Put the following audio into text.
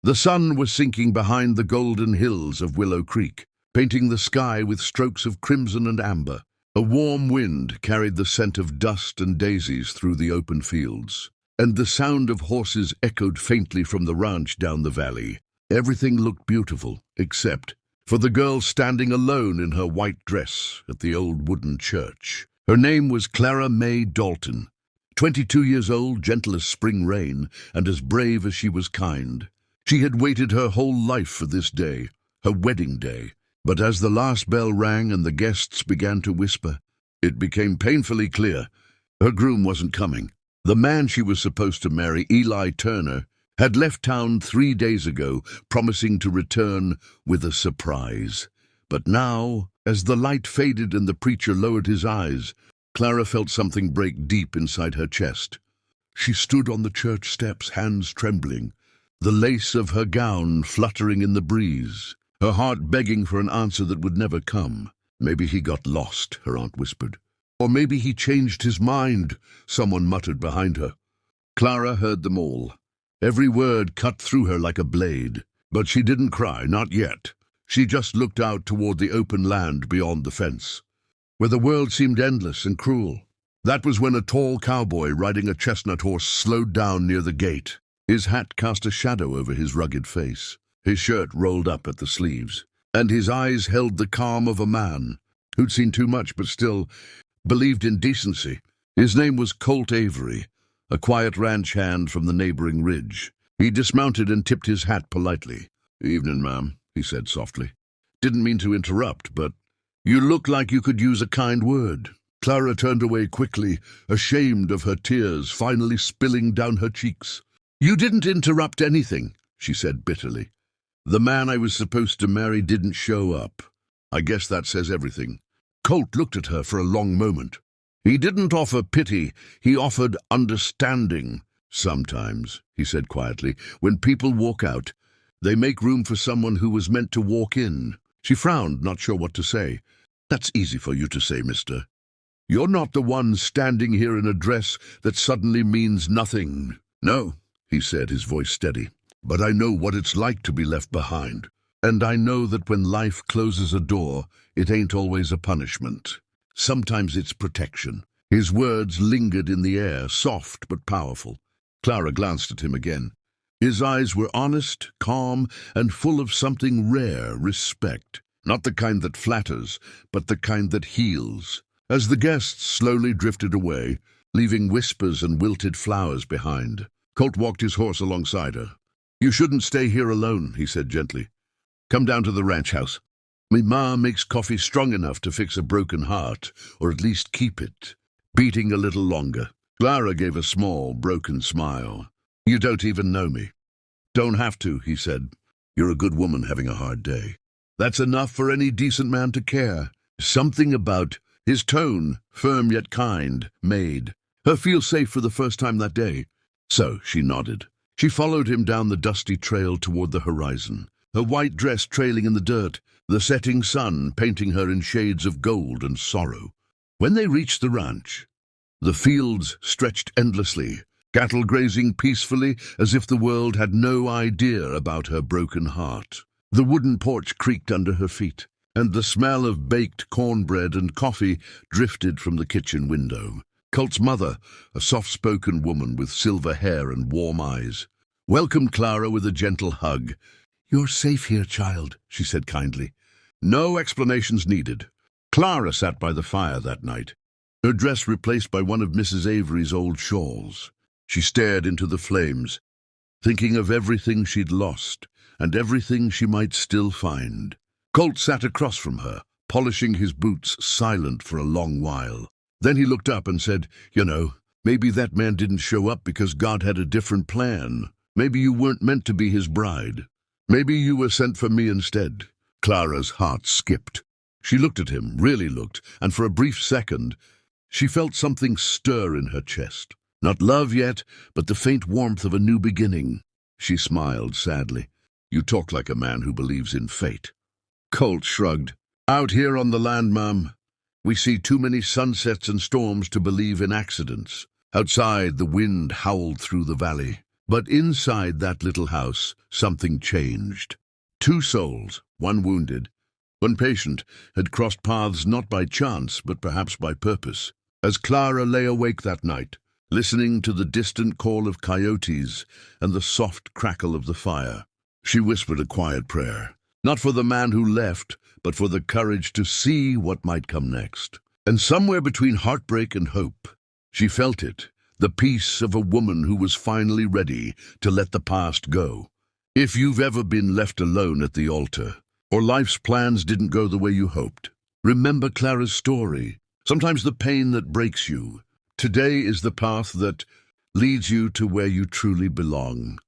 The sun was sinking behind the golden hills of Willow Creek, painting the sky with strokes of crimson and amber. A warm wind carried the scent of dust and daisies through the open fields, and the sound of horses echoed faintly from the ranch down the valley. Everything looked beautiful, except for the girl standing alone in her white dress at the old wooden church. Her name was Clara May Dalton, 22 years old, gentle as spring rain, and as brave as she was kind. She had waited her whole life for this day, her wedding day. But as the last bell rang and the guests began to whisper, it became painfully clear her groom wasn't coming. The man she was supposed to marry, Eli Turner, had left town 3 days ago, promising to return with a surprise. But now, as the light faded and the preacher lowered his eyes, Clara felt something break deep inside her chest. She stood on the church steps, hands trembling, the lace of her gown fluttering in the breeze, her heart begging for an answer that would never come. Maybe he got lost, her aunt whispered. Or maybe he changed his mind, someone muttered behind her. Clara heard them all. Every word cut through her like a blade. But she didn't cry, not yet. She just looked out toward the open land beyond the fence, where the world seemed endless and cruel. That was when a tall cowboy riding a chestnut horse slowed down near the gate. His hat cast a shadow over his rugged face. His shirt rolled up at the sleeves, and his eyes held the calm of a man who'd seen too much but still believed in decency. His name was Colt Avery, a quiet ranch hand from the neighboring ridge. He dismounted and tipped his hat politely. "Evening, ma'am," he said softly. "Didn't mean to interrupt, but you look like you could use a kind word." Clara turned away quickly, ashamed of her tears finally spilling down her cheeks. "You didn't interrupt anything," she said bitterly. "The man I was supposed to marry didn't show up. I guess that says everything." Colt looked at her for a long moment. He didn't offer pity, he offered understanding. "Sometimes," he said quietly, "when people walk out, they make room for someone who was meant to walk in." She frowned, not sure what to say. "That's easy for you to say, mister. You're not the one standing here in a dress that suddenly means nothing." "No," he said, his voice steady. "But I know what it's like to be left behind. And I know that when life closes a door, it ain't always a punishment. Sometimes it's protection." His words lingered in the air, soft but powerful. Clara glanced at him again. His eyes were honest, calm, and full of something rare, respect. Not the kind that flatters, but the kind that heals. As the guests slowly drifted away, leaving whispers and wilted flowers behind, Colt walked his horse alongside her. "You shouldn't stay here alone," he said gently. "Come down to the ranch house. Me ma makes coffee strong enough to fix a broken heart, or at least keep it beating a little longer." Clara gave a small, broken smile. "You don't even know me." "Don't have to," he said. "You're a good woman having a hard day. That's enough for any decent man to care." Something about his tone, firm yet kind, made her feel safe for the first time that day. So she nodded. She followed him down the dusty trail toward the horizon, her white dress trailing in the dirt, the setting sun painting her in shades of gold and sorrow. When they reached the ranch, the fields stretched endlessly, cattle grazing peacefully as if the world had no idea about her broken heart. The wooden porch creaked under her feet, and the smell of baked cornbread and coffee drifted from the kitchen window. Colt's mother, a soft-spoken woman with silver hair and warm eyes, welcomed Clara with a gentle hug. "You're safe here, child," she said kindly. No explanations needed. Clara sat by the fire that night, her dress replaced by one of Mrs. Avery's old shawls. She stared into the flames, thinking of everything she'd lost and everything she might still find. Colt sat across from her, polishing his boots, silent for a long while. Then he looked up and said, "You know, maybe that man didn't show up because God had a different plan. Maybe you weren't meant to be his bride. Maybe you were sent for me instead." Clara's heart skipped. She looked at him, really looked, and for a brief second, she felt something stir in her chest. Not love yet, but the faint warmth of a new beginning. She smiled sadly. "You talk like a man who believes in fate." Colt shrugged. "Out here on the land, ma'am, we see too many sunsets and storms to believe in accidents." Outside, the wind howled through the valley. But inside that little house, something changed. Two souls, one wounded, one patient, had crossed paths not by chance, but perhaps by purpose. As Clara lay awake that night, listening to the distant call of coyotes and the soft crackle of the fire, she whispered a quiet prayer, not for the man who left, but for the courage to see what might come next. And somewhere between heartbreak and hope, she felt it, the peace of a woman who was finally ready to let the past go. If you've ever been left alone at the altar, or life's plans didn't go the way you hoped, remember Clara's story. Sometimes the pain that breaks you, today is the path that leads you to where you truly belong.